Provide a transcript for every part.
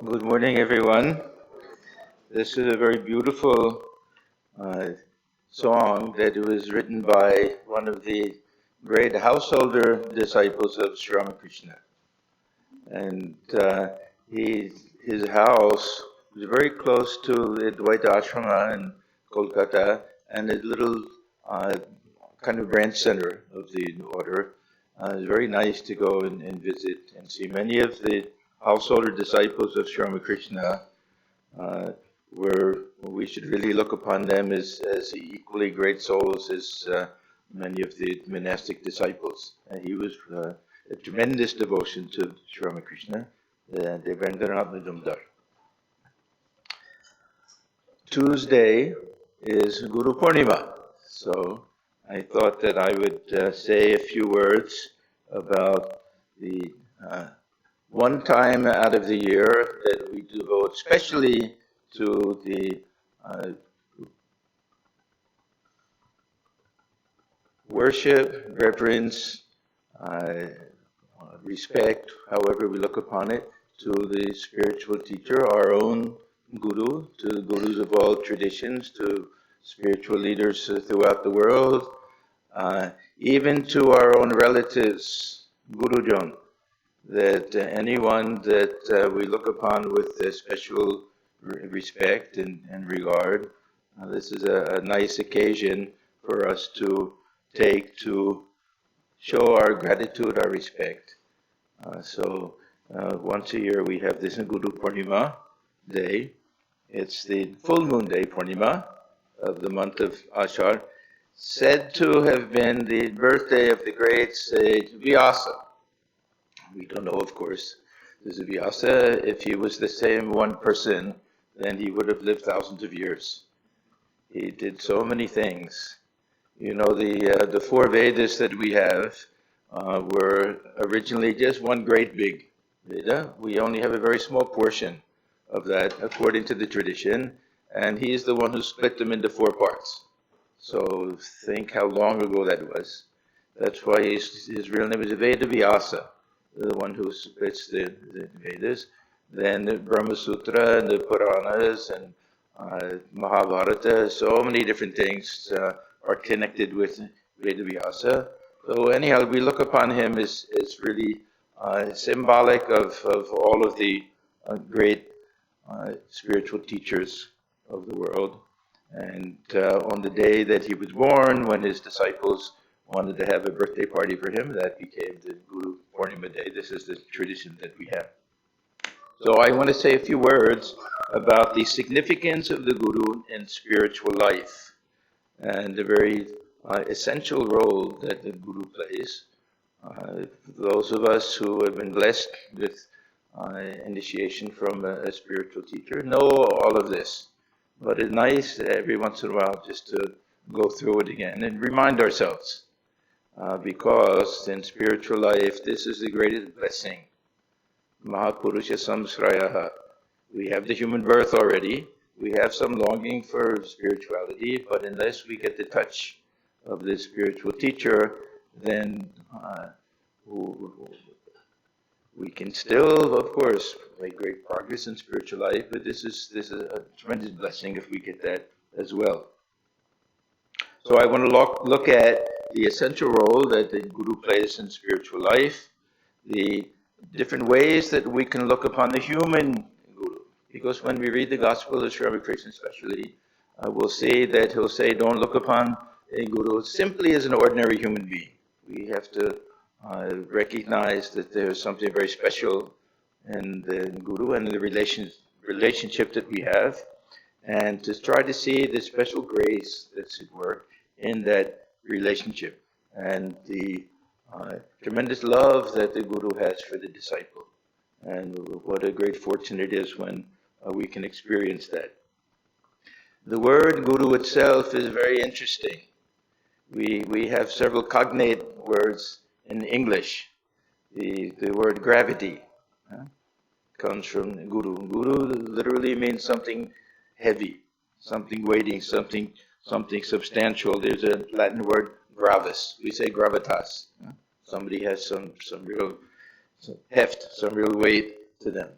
Good morning, everyone. This is a very beautiful song that was written by one of the great householder disciples of Sri Ramakrishna. And his house was very close to the Dvaita Ashrama in Kolkata and a little kind of branch center of the order. It was very nice to go and visit and see many of the householder disciples of Sri Ramakrishna. Where we should really look upon them as equally great souls as many of the monastic disciples. And he was a tremendous devotion to Sri Ramakrishna, Atmajnanananda. Tuesday is Guru Purnima, so I thought that I would say a few words about the one time out of the year that we devote especially to the worship, reverence, respect, however we look upon it, to the spiritual teacher, our own guru, to the gurus of all traditions, to spiritual leaders throughout the world, even to our own relatives, Gurujan, that anyone that we look upon with special respect and regard. This is a nice occasion for us to take to show our gratitude, our respect. So once a year we have this Guru Purnima day. It's the full moon day Purnima of the month of Ashar, said to have been the birthday of the great sage Vyasa. We don't know, of course, this is Vyasa. If he was the same one person, then he would have lived thousands of years. He did so many things. You know, the four Vedas that we have were originally just one great big Veda. We only have a very small portion of that, according to the tradition, and he's the one who split them into four parts. So think how long ago that was. That's why his real name is Veda Vyasa, the one who splits the Vedas. Then the Brahma Sutra and the Puranas and Mahabharata, so many different things are connected with Veda Vyasa. So anyhow, we look upon him as really symbolic of all of the great spiritual teachers of the world. And on the day that he was born, when his disciples wanted to have a birthday party for him, that became the Guru Purnima Day. This is the tradition that we have. So I want to say a few words about the significance of the Guru in spiritual life and the very essential role that the Guru plays. Those of us who have been blessed with initiation from a spiritual teacher know all of this. But it's nice every once in a while just to go through it again and remind ourselves. Because in spiritual life, this is the greatest blessing. Mahapurusha samsrayaha. We have the human birth already. We have some longing for spirituality, but unless we get the touch of the spiritual teacher, then we can still, of course, make great progress in spiritual life, but this is a tremendous blessing if we get that as well. So I want to look at the essential role that the Guru plays in spiritual life, the different ways that we can look upon the human Guru. Because when we read the Gospel of Sri Ramakrishna especially, we'll see that he'll say, don't look upon a Guru simply as an ordinary human being. We have to recognize that there's something very special in the Guru and the relationship that we have, and to try to see the special grace that's at work in that relationship and the tremendous love that the Guru has for the disciple. And what a great fortune it is when we can experience that. The word Guru itself is very interesting. We have several cognate words in English. The word gravity comes from Guru. Guru literally means something heavy, something weighty, something substantial. There's a Latin word gravis. We say gravitas. Somebody has some real heft, some real weight to them.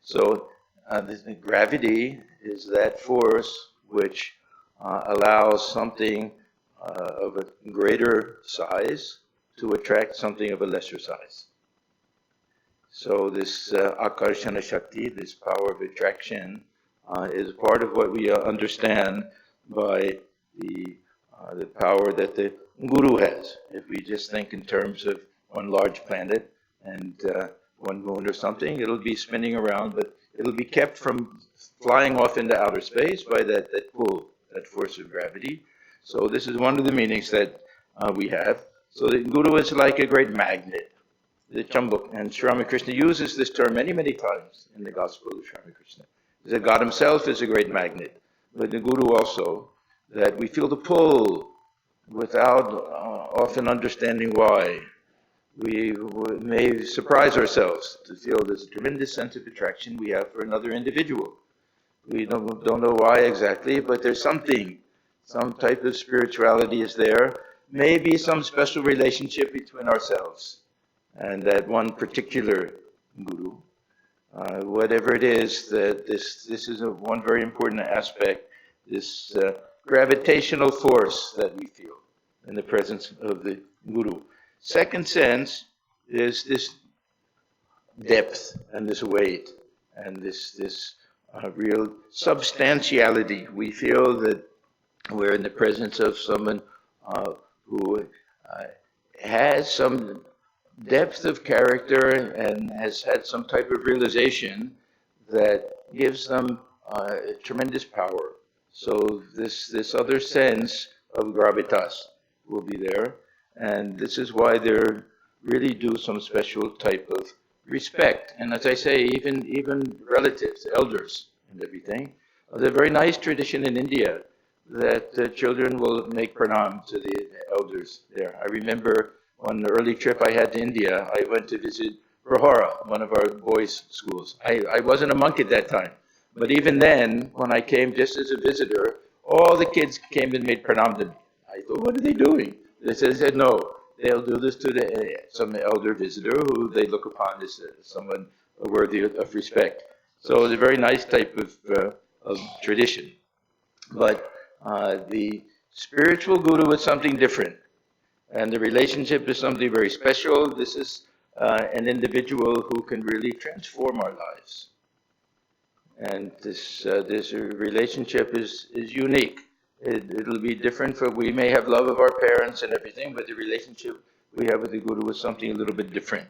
So the gravity is that force which allows something of a greater size to attract something of a lesser size. So this akarshana shakti, this power of attraction, is part of what we understand by the power that the Guru has. If we just think in terms of one large planet and one moon or something, it'll be spinning around, but it'll be kept from flying off into outer space by that pull, that force of gravity. So this is one of the meanings that we have. So the Guru is like a great magnet, the Chambuk. And Sri Ramakrishna uses this term many, many times in the Gospel of Sri Ramakrishna. That God himself is a great magnet, but the Guru also, that we feel the pull without often understanding why. We may surprise ourselves to feel this tremendous sense of attraction we have for another individual. We don't know why exactly, but there's something, some type of spirituality is there, maybe some special relationship between ourselves and that one particular Guru. Whatever it is, that this is one very important aspect, this gravitational force that we feel in the presence of the Guru. Second sense is this depth and this weight and this real substantiality. We feel that we're in the presence of someone who has some depth of character and has had some type of realization that gives them tremendous power. So this other sense of gravitas will be there, and this is why they're really do some special type of respect. And as I say, even relatives, elders, and everything. There's a very nice tradition in India that children will make pranam to the elders there. I remember on the early trip I had to India, I went to visit Prahara, one of our boys' schools. I wasn't a monk at that time, but even then, when I came just as a visitor, all the kids came and made pranam to me. I thought, what are they doing? They said no, they'll do this to some elder visitor who they look upon as someone worthy of respect. So it's a very nice type of tradition. But the spiritual Guru is something different. And the relationship is something very special. This is an individual who can really transform our lives. And this relationship is unique. It'll be different for, we may have love of our parents and everything, but the relationship we have with the Guru is something a little bit different.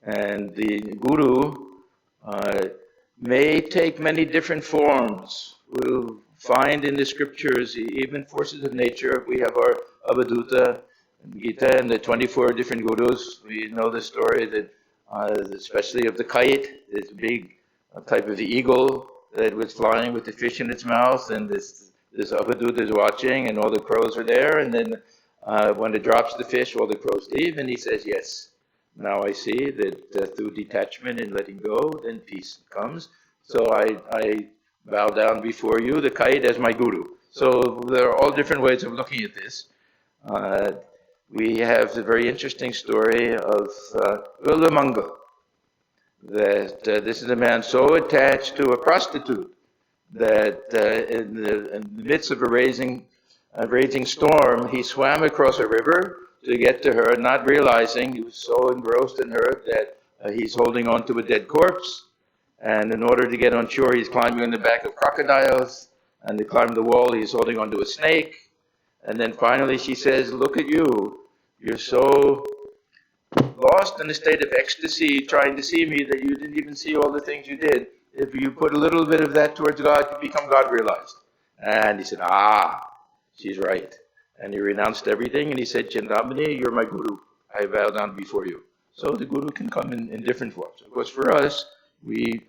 And the Guru may take many different forms. We'll find in the scriptures, even forces of nature. We have our Avadhuta, Gita, and the 24 different Gurus. We know the story that, especially of the kite, this big type of the eagle that was flying with the fish in its mouth, and this Avadhuta is watching, and all the crows are there, and then when it drops the fish, all the crows leave, and he says, yes, now I see that through detachment and letting go, then peace comes. So I bow down before you, the kite, as my Guru. So there are all different ways of looking at this. We have the very interesting story of Ulamanga, that this is a man so attached to a prostitute that in the midst of arranging a raging storm, he swam across a river to get to her, not realizing he was so engrossed in her that he's holding on to a dead corpse. And in order to get on shore, he's climbing on the back of crocodiles. And to climb the wall, he's holding onto a snake. And then finally she says, look at you. You're so lost in a state of ecstasy trying to see me that you didn't even see all the things you did. If you put a little bit of that towards God, you become God realized. And he said, she's right. And he renounced everything and he said, Chintamani, you're my guru. I bow down before you. So the guru can come in different forms. Of course, for us, we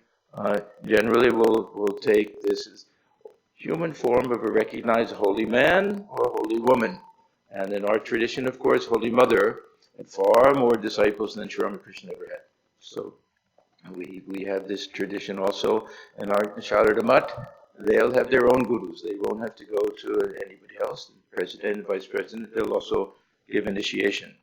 generally will take this as human form of a recognized holy man or holy woman. And in our tradition, of course, Holy Mother had far more disciples than Sri Ramakrishna ever had. So we have this tradition also in our Sharada Math. They'll have their own gurus. They won't have to go to anybody else. The president, vice president, they'll also give initiation.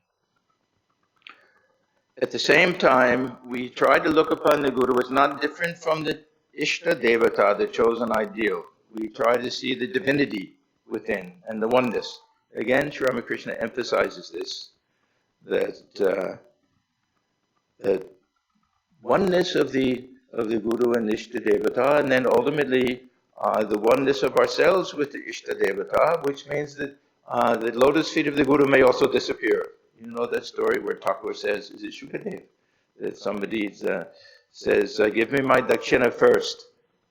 At the same time, we try to look upon the guru as not different from the Ishta Devata, the chosen ideal. We try to see the divinity within and the oneness. Again, Sri Ramakrishna emphasizes this, that oneness of the guru and Ishta Devata, and then ultimately the oneness of ourselves with the Ishta Devata, which means that the lotus feet of the guru may also disappear. You know that story where Thakur says, is it Shukadev? That somebody says, give me my dakshina first.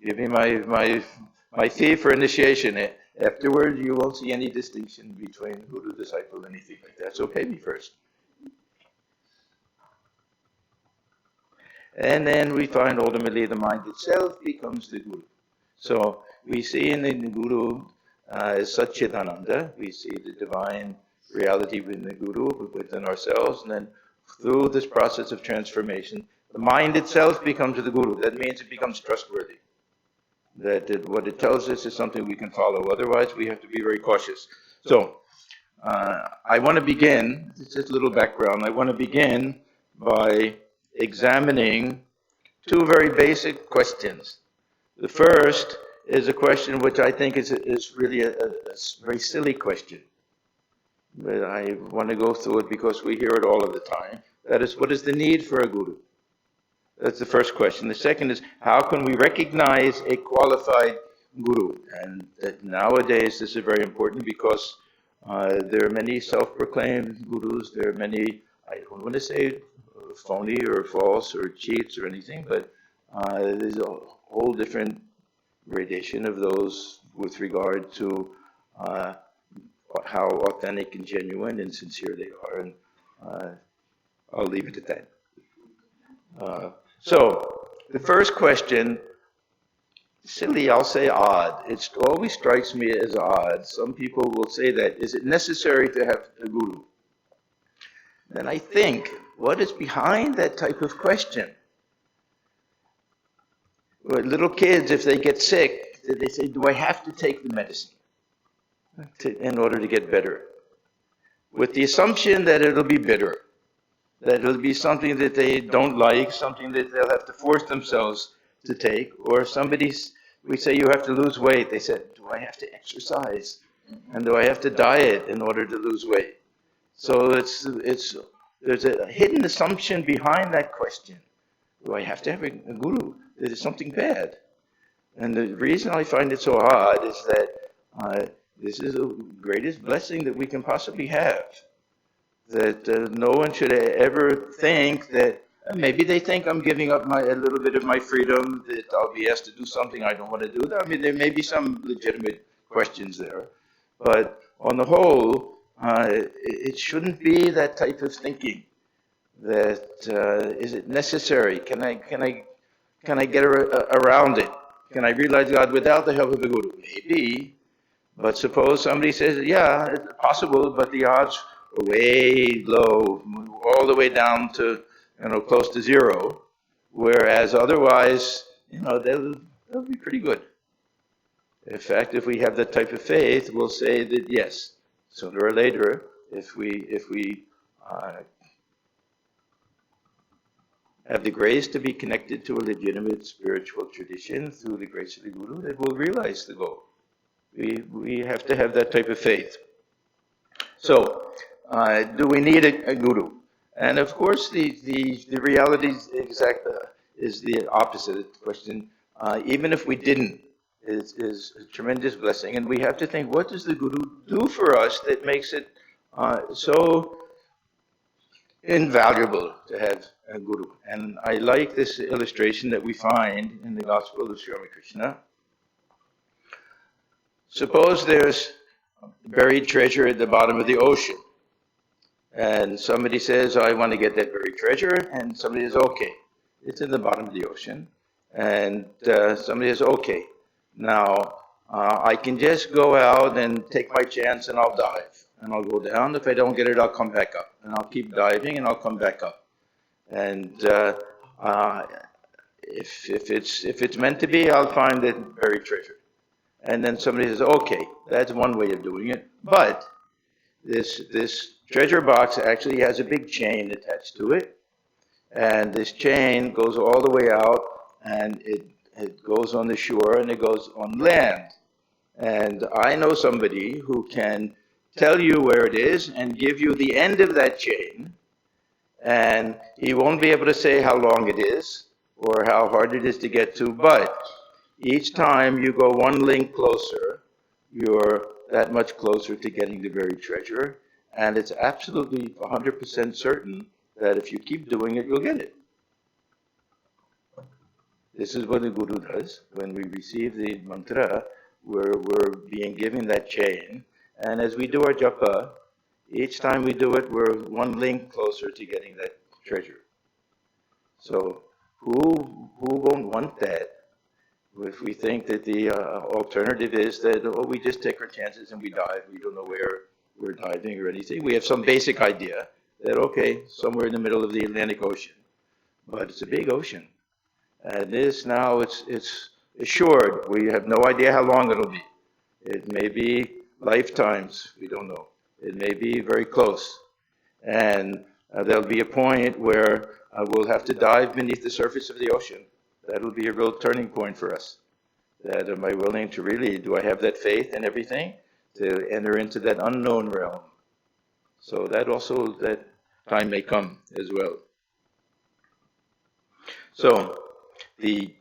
Give me my fee for initiation. Afterwards, you won't see any distinction between guru, disciple, anything like that. So pay me first. And then we find ultimately the mind itself becomes the guru. So we see in the guru as Satchidananda, we see the divine reality within the guru, within ourselves, and then through this process of transformation, the mind itself becomes the guru. That means it becomes trustworthy. That what it tells us is something we can follow. Otherwise, we have to be very cautious. So, I want to begin, this is a little background, I want to begin by examining two very basic questions. The first is a question which I think is really a very silly question. But I want to go through it because we hear it all of the time. That is, what is the need for a guru? That's the first question. The second is, how can we recognize a qualified guru? And nowadays this is very important because there are many self-proclaimed gurus. There are many, I don't want to say phony or false or cheats or anything, but there's a whole different gradation of those with regard to how authentic and genuine and sincere they are. And I'll leave it at that. So, the first question, silly, I'll say odd. It always strikes me as odd. Some people will say that, is it necessary to have a guru? And I think, what is behind that type of question? Little kids, if they get sick, they say, do I have to take the medicine in order to get better? With the assumption that it'll be bitter. That it'll be something that they don't like, something that they'll have to force themselves to take. Or if we say you have to lose weight, they said, do I have to exercise? And do I have to diet in order to lose weight? So there's a hidden assumption behind that question. Do I have to have a guru? Is it something bad? And the reason I find it so odd is that this is the greatest blessing that we can possibly have. That no one should ever think that, maybe they think I'm giving up a little bit of my freedom, that I'll be asked to do something I don't want to do. I mean, there may be some legitimate questions there. But on the whole, it shouldn't be that type of thinking. That is it necessary? Can I get around it? Can I realize God without the help of a guru? Maybe. But suppose somebody says, yeah, it's possible, but the odds are way low, all the way down to, close to zero. Whereas otherwise, they'll be pretty good. In fact, if we have that type of faith, we'll say that yes, sooner or later, if we have the grace to be connected to a legitimate spiritual tradition through the grace of the Guru, that we'll realize the goal. We have to have that type of faith. So, do we need a guru? And of course, the reality is the opposite of the question. Even if we didn't, is a tremendous blessing. And we have to think, what does the guru do for us that makes it so invaluable to have a guru? And I like this illustration that we find in the Gospel of Sri Krishna. Suppose there's buried treasure at the bottom of the ocean. And somebody says, I want to get that buried treasure. And somebody says, okay, it's in the bottom of the ocean. And somebody says, okay, now I can just go out and take my chance and I'll dive. And I'll go down. If I don't get it, I'll come back up. And I'll keep diving and I'll come back up. And if it's meant to be, I'll find the buried treasure. And then somebody says, okay, that's one way of doing it. But this treasure box actually has a big chain attached to it. And this chain goes all the way out, and it goes on the shore, and it goes on land. And I know somebody who can tell you where it is and give you the end of that chain. And he won't be able to say how long it is or how hard it is to get to, but each time you go one link closer, you're that much closer to getting the buried treasure. And it's absolutely 100% certain that if you keep doing it, you'll get it. This is what the Guru does. When we receive the mantra, we're being given that chain. And as we do our japa, each time we do it, we're one link closer to getting that treasure. So who won't want that? If we think that the alternative is that, we just take our chances and we dive, we don't know where we're diving or anything. We have some basic idea that, okay, somewhere in the middle of the Atlantic Ocean. But it's a big ocean. And this now, it's assured. We have no idea how long it'll be. It may be lifetimes, we don't know. It may be very close. And there'll be a point where we'll have to dive beneath the surface of the ocean. That'll be a real turning point for us. That am I willing to really, do I have that faith and everything to enter into that unknown realm? So that time may come as well. So the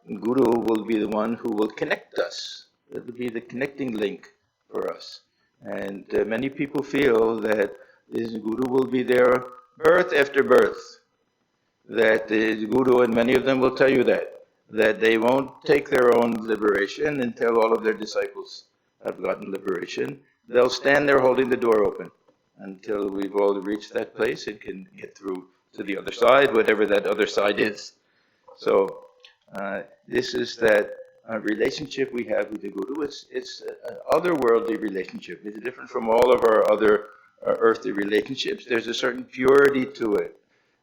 Guru will be the one who will connect us. It will be the connecting link for us. And many people feel that this Guru will be there birth after birth. That the Guru, and many of them will tell you that they won't take their own liberation until all of their disciples have gotten liberation. They'll stand there holding the door open until we've all reached that place and can get through to the other side, whatever that other side is. So this is that relationship we have with the Guru. It's an otherworldly relationship. It's different from all of our other earthly relationships. There's a certain purity to it,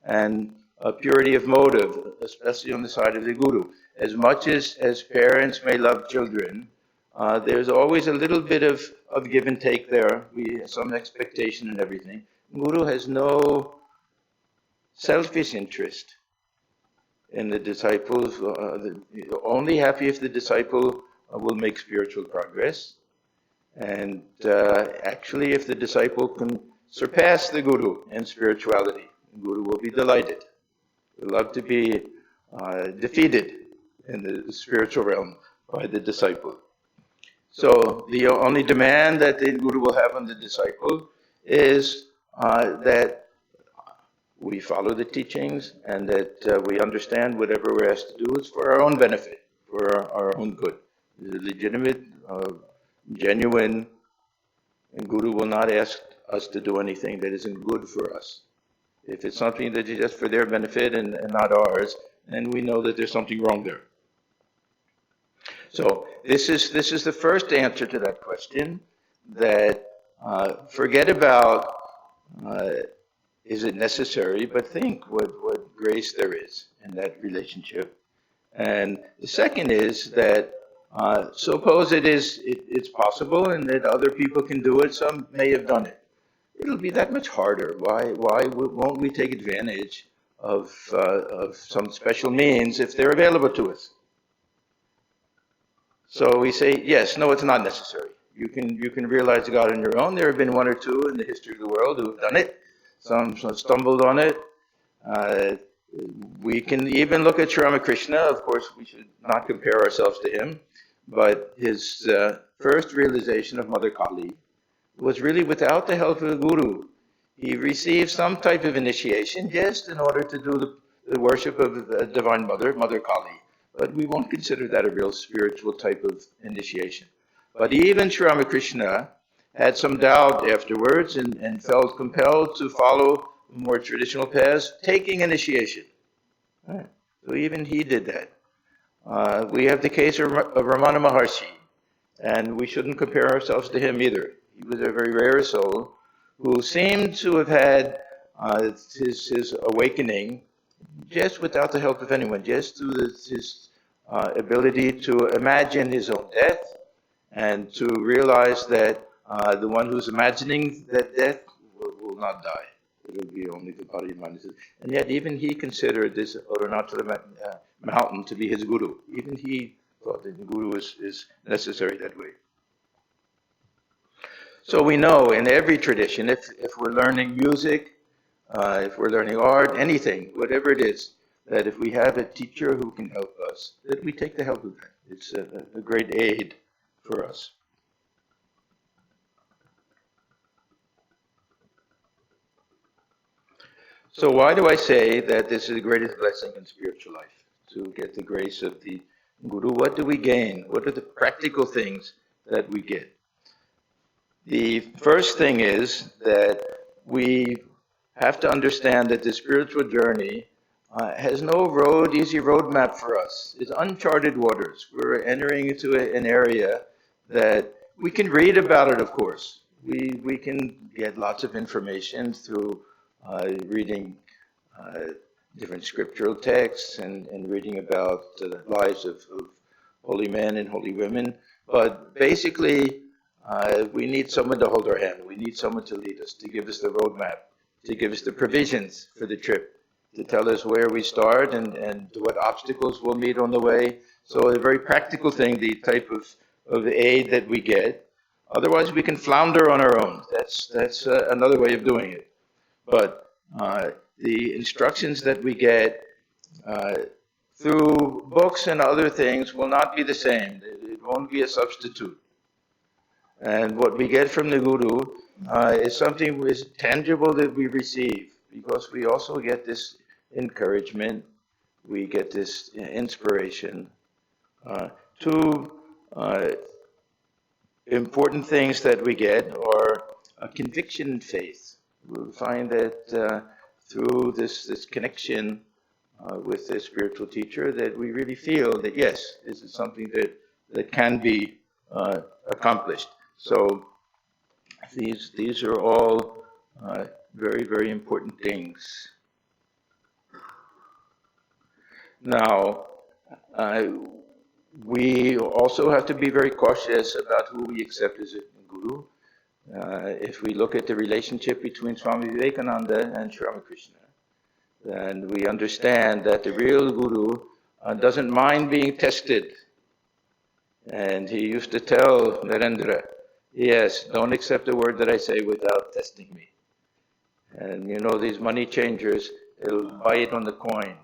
and a purity of motive, especially on the side of the Guru. As much as parents may love children, there's always a little bit of give and take there. We have some expectation and everything. Guru has no selfish interest in the disciples. Only happy if the disciple will make spiritual progress. And actually, if the disciple can surpass the Guru in spirituality, the Guru will be delighted. He'll love to be defeated in the spiritual realm by the disciple. So the only demand that the Guru will have on the disciple is that we follow the teachings and that we understand whatever we're asked to do is for our own benefit, for our own good. The legitimate, genuine Guru will not ask us to do anything that isn't good for us. If it's something that is just for their benefit and not ours, then we know that there's something wrong there. So this is the first answer to that question, that forget about is it necessary, but think what grace there is in that relationship. And the second is that suppose it's possible and that other people can do it, some may have done it. It'll be that much harder. Why won't we take advantage of some special means if they're available to us? So we say, yes, no, it's not necessary. You can realize God on your own. There have been one or two in the history of the world who have done it. Some stumbled on it. Uh, we can even look at Sri Ramakrishna. Of course, we should not compare ourselves to him, but his first realization of Mother Kali was really without the help of the guru. He received some type of initiation just in order to do the worship of the Divine Mother, Mother Kali. But we won't consider that a real spiritual type of initiation. But even Sri Ramakrishna had some doubt afterwards and felt compelled to follow more traditional paths, taking initiation. Right. So even he did that. We have the case of Ramana Maharshi, and we shouldn't compare ourselves to him either. He was a very rare soul who seemed to have had his awakening just without the help of anyone, just through his ability to imagine his own death and to realize that the one who's imagining that death will not die. It will be only the body and mind. And yet even he considered this Arunachala mountain to be his guru. Even he thought that the guru is necessary that way. So we know in every tradition, if we're learning music, if we're learning art, anything, whatever it is, that if we have a teacher who can help us, that we take the help of them. It's a great aid for us. So why do I say that this is the greatest blessing in spiritual life? To get the grace of the Guru. What do we gain? What are the practical things that we get? The first thing is that we have to understand that the spiritual journey has no easy roadmap for us. It's uncharted waters. We're entering into an area that we can read about it, of course. We can get lots of information through reading different scriptural texts and reading about the lives of holy men and holy women. But basically, we need someone to hold our hand. We need someone to lead us, to give us the roadmap, to give us the provisions for the trip, to tell us where we start and what obstacles we'll meet on the way. So a very practical thing, the type of aid that we get. Otherwise, we can flounder on our own. That's another way of doing it. But the instructions that we get through books and other things will not be the same. It won't be a substitute. And what we get from the Guru is something that is tangible that we receive, because we also get this encouragement, we get this inspiration. Two important things that we get are a conviction and faith. We'll find that through this connection with the spiritual teacher, that we really feel that yes, this is something that can be accomplished. So these are all very, very important things. Now, we also have to be very cautious about who we accept as a guru. If we look at the relationship between Swami Vivekananda and Sri Ramakrishna, then we understand that the real guru doesn't mind being tested. And he used to tell Narendra, yes, don't accept a word that I say without testing me. And you know, these money changers, they'll bite on the coin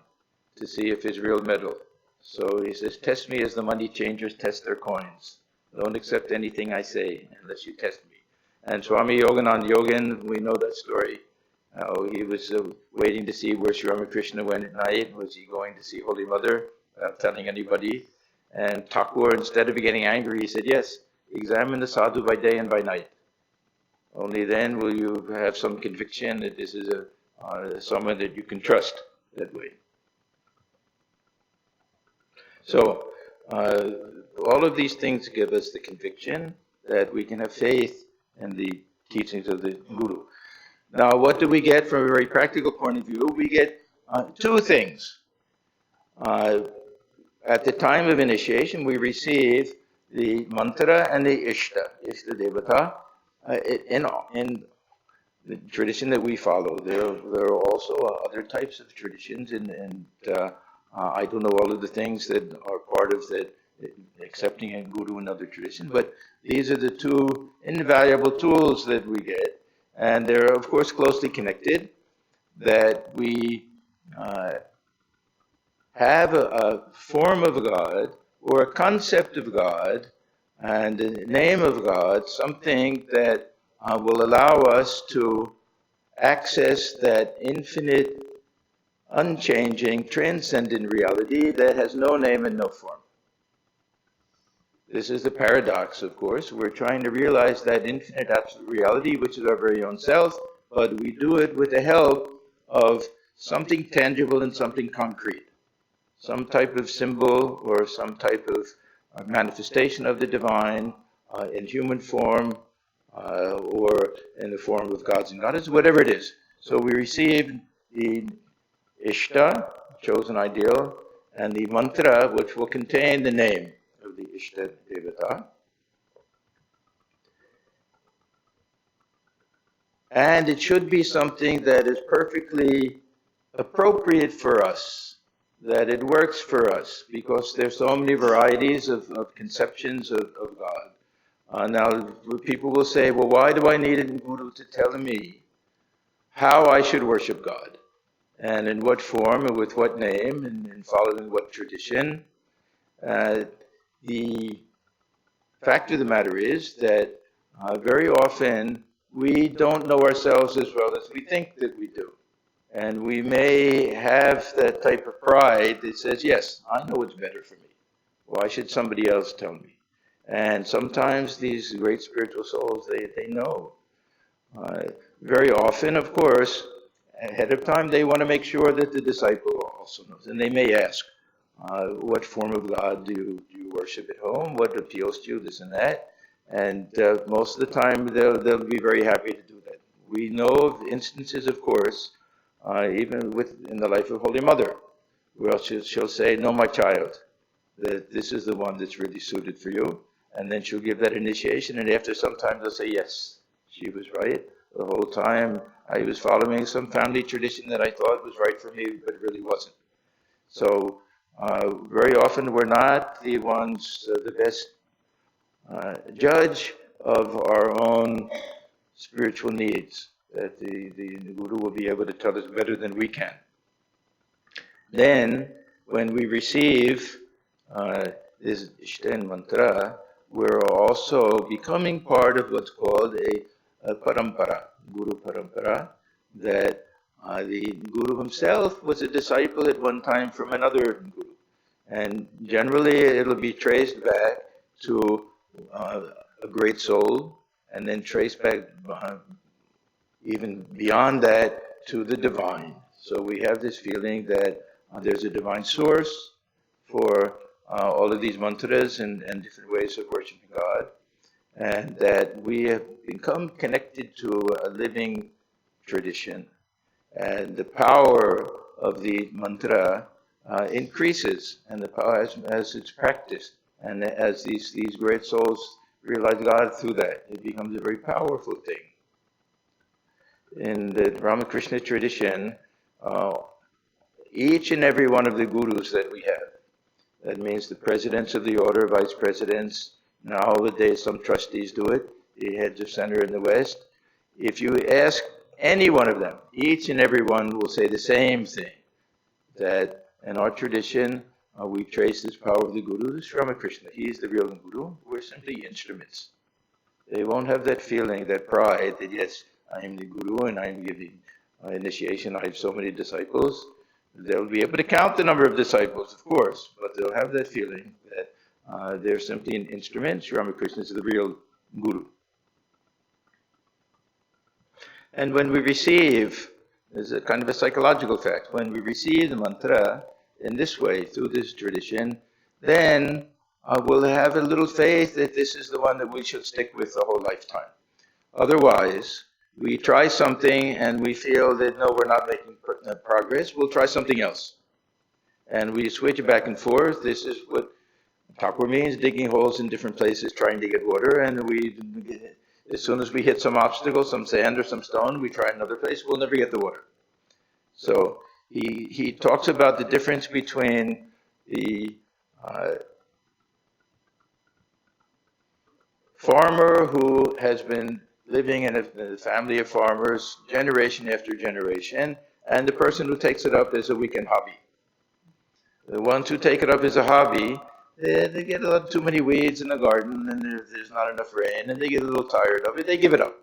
to see if it's real metal. So he says, test me as the money changers test their coins. Don't accept anything I say unless you test me. And Swami Yogananda Yogin, we know that story. He was waiting to see where Sri Ramakrishna went at night. Was he going to see Holy Mother without telling anybody? And Thakur, instead of getting angry, he said, yes, examine the sadhu by day and by night. Only then will you have some conviction that this is someone that you can trust that way. So, all of these things give us the conviction that we can have faith in the teachings of the Guru. Now, what do we get from a very practical point of view? We get two things. At the time of initiation, we receive the mantra and the ishta devata, in the tradition that we follow. There are also other types of traditions, and I don't know all of the things that are part of accepting a guru in another tradition, but these are the two invaluable tools that we get, and they're of course closely connected, that we have a form of God or a concept of God and a name of God, something that will allow us to access that infinite, unchanging, transcendent reality that has no name and no form. This is the paradox, of course. We're trying to realize that infinite absolute reality, which is our very own self, but we do it with the help of something tangible and something concrete. Some type of symbol or some type of manifestation of the divine in human form or in the form of gods and goddesses, whatever it is. So we receive the Ishta, chosen ideal, and the mantra, which will contain the name of the Ishta Devata. And it should be something that is perfectly appropriate for us, that it works for us, because there's so many varieties of conceptions of God. Now, people will say, well, why do I need a guru to tell me how I should worship God? And in what form and with what name and following what tradition? The fact of the matter is that very often we don't know ourselves as well as we think that we do. And we may have that type of pride that says, yes, I know what's better for me. Why should somebody else tell me? And sometimes these great spiritual souls, they know. Very often, of course, ahead of time, they want to make sure that the disciple also knows. And they may ask, what form of God do you worship at home? What appeals to you, this and that? And most of the time, they'll be very happy to do that. We know of instances, of course, even in the life of Holy Mother, where she'll say, no, my child, that this is the one that's really suited for you. And then she'll give that initiation, and after some time they'll say, yes, she was right. The whole time I was following some family tradition that I thought was right for me, but it really wasn't. So very often we're not the ones, the best judge of our own spiritual needs, that the Guru will be able to tell us better than we can. Then, when we receive this Ishten mantra, we're also becoming part of what's called a parampara, Guru parampara, that the Guru himself was a disciple at one time from another Guru. And generally it'll be traced back to a great soul, and then traced back even beyond that to the divine. So we have this feeling that there's a divine source for all of these mantras and different ways of worshiping God, and that we have become connected to a living tradition. And the power of the mantra increases, and the power as it's practiced, and as these great souls realize God through that, it becomes a very powerful thing. In the Ramakrishna tradition, each and every one of the gurus that we have, that means the presidents of the order, vice presidents, nowadays some trustees do it, the heads of center in the West. If you ask any one of them, each and every one will say the same thing, that in our tradition, we trace this power of the Guru to Ramakrishna. He is the real Guru. We're simply instruments. They won't have that feeling, that pride, that yes, I am the Guru and I am giving initiation. I have so many disciples. They'll be able to count the number of disciples, of course, but they'll have that feeling that they're simply an instrument. Sri Ramakrishna is the real Guru. And when we receive, there's a kind of a psychological fact, when we receive the mantra in this way, through this tradition, then we'll have a little faith that this is the one that we should stick with the whole lifetime. Otherwise, we try something and we feel that no, we're not making progress, we'll try something else. And we switch back and forth. This is what Thakur means, digging holes in different places, trying to get water, and as soon as we hit some obstacle, some sand or some stone, we try another place, we'll never get the water. So he talks about the difference between the farmer who has been living in a family of farmers generation after generation, and the person who takes it up as a weekend hobby. The ones who take it up as a hobby, they get a lot too many weeds in the garden, and there's not enough rain, and they get a little tired of it. They give it up.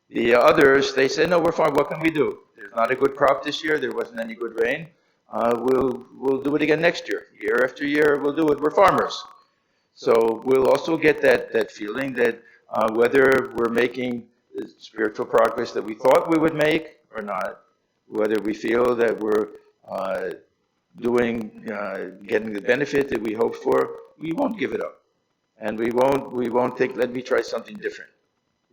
The others, they say, no, we're fine. What can we do? There's not a good crop this year. There wasn't any good rain. We'll do it again next year. Year after year, we'll do it. We're farmers. So we'll also get that feeling that whether we're making the spiritual progress that we thought we would make or not, whether we feel that we're getting the benefit that we hoped for, we won't give it up. And we won't think, let me try something different,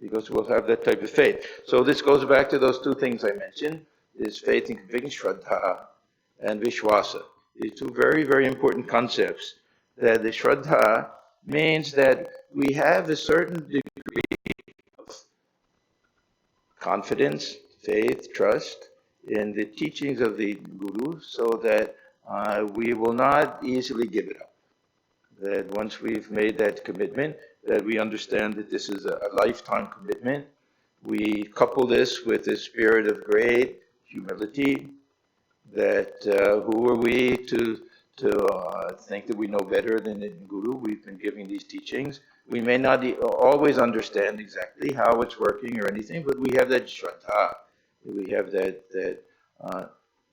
because we'll have that type of faith. So this goes back to those two things I mentioned, is faith and conviction, Shraddha and Vishwasa. These two very, very important concepts. That the Shraddha means that we have a certain degree of confidence, faith, trust in the teachings of the Guru, so that we will not easily give it up. That once we've made that commitment, that we understand that this is a lifetime commitment. We couple this with a spirit of great humility, that who are we to think that we know better than the Guru? We've been giving these teachings. We may not always understand exactly how it's working or anything, but we have that Shraddha. We have that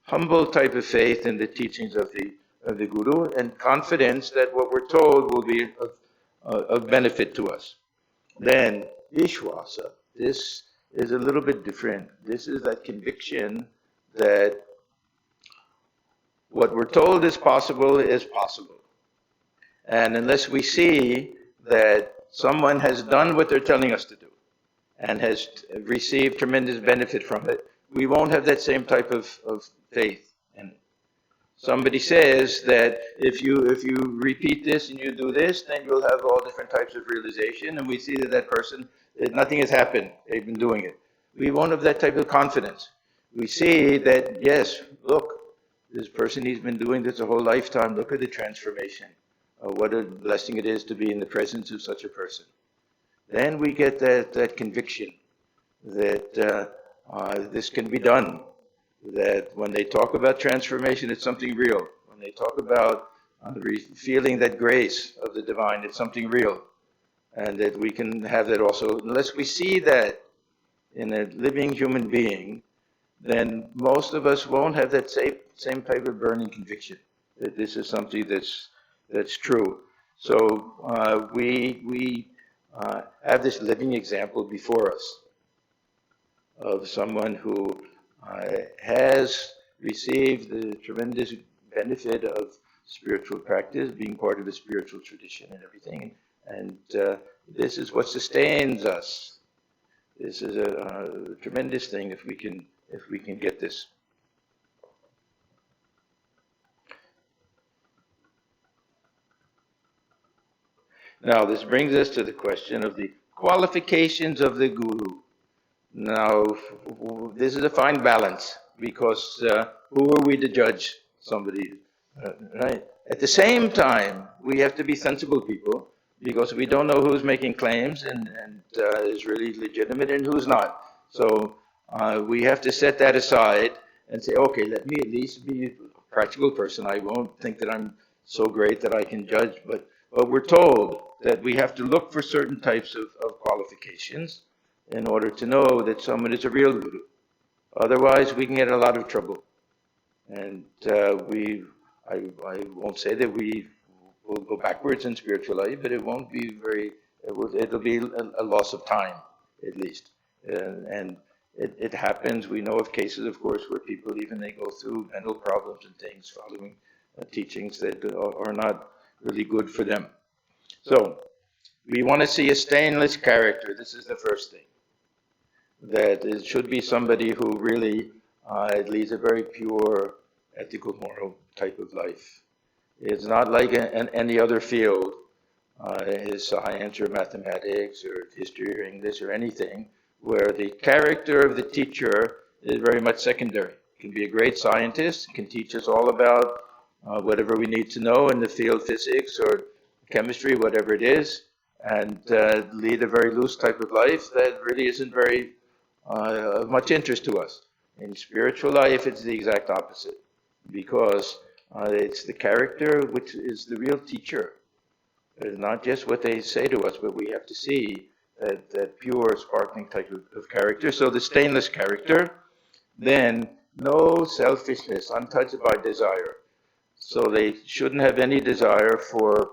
humble type of faith in the teachings of the Guru, and confidence that what we're told will be of benefit to us. Then, Vishwasa. This is a little bit different. This is that conviction that what we're told is possible is possible. And unless we see that someone has done what they're telling us to do and has received tremendous benefit from it, we won't have that same type of faith in it. Somebody says that if you repeat this and you do this, then you'll have all different types of realization, and we see that person, that nothing has happened, they've been doing it. We won't have that type of confidence. We see that, yes, look, this person, he's been doing this a whole lifetime, look at the transformation. What a blessing it is to be in the presence of such a person. Then we get that conviction that this can be done. That when they talk about transformation, it's something real. When they talk about feeling that grace of the divine, it's something real. And that we can have that also. Unless we see that in a living human being, then most of us won't have that same type of burning conviction that this is something that's true. So we have this living example before us of someone who has received the tremendous benefit of spiritual practice, being part of a spiritual tradition and everything. And this is what sustains us. This is a tremendous thing if we can get this. Now, this brings us to the question of the qualifications of the Guru. Now, this is a fine balance, because who are we to judge somebody, right? At the same time, we have to be sensible people, because we don't know who's making claims and is really legitimate and who's not. So we have to set that aside and say, okay, let me at least be a practical person. I won't think that I'm so great that I can judge, but we're told that we have to look for certain types of qualifications in order to know that someone is a real Guru. Otherwise, we can get in a lot of trouble. And I won't say that we will go backwards in spiritual life, but it won't be it'll be a loss of time, at least. And it happens. We know of cases, of course, where people, even they go through mental problems and things following teachings that are not really good for them. So, we want to see a stainless character. This is the first thing. That it should be somebody who really leads a very pure, ethical, moral type of life. It's not like any other field, is science or mathematics or history or English or anything, where the character of the teacher is very much secondary. Can be a great scientist, can teach us all about whatever we need to know in the field of physics or chemistry, whatever it is, and lead a very loose type of life that really isn't very of much interest to us. In spiritual life, it's the exact opposite, because it's the character which is the real teacher. It's not just what they say to us, but we have to see that pure, sparkling type of character. So the stainless character, then no selfishness, untouched by desire. So they shouldn't have any desire for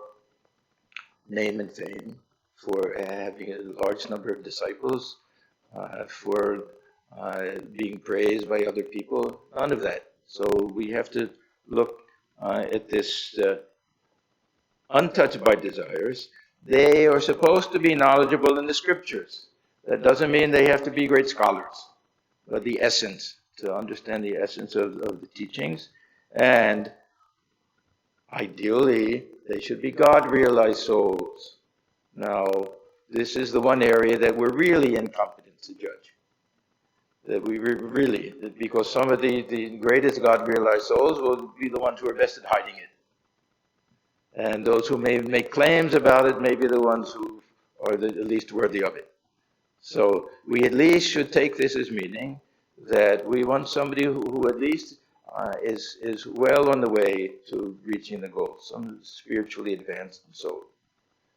name and fame, for having a large number of disciples, for being praised by other people, none of that. So we have to look at this untouched by desires. They are supposed to be knowledgeable in the scriptures. That doesn't mean they have to be great scholars, but the essence, to understand the essence of the teachings. And ideally, they should be God-realized souls. Now, this is the one area that we're really incompetent to judge. That we really, because some of the greatest God-realized souls will be the ones who are best at hiding it. And those who may make claims about it may be the ones who are the least worthy of it. So we at least should take this as meaning that we want somebody who at least is well on the way to reaching the goal, some spiritually advanced soul.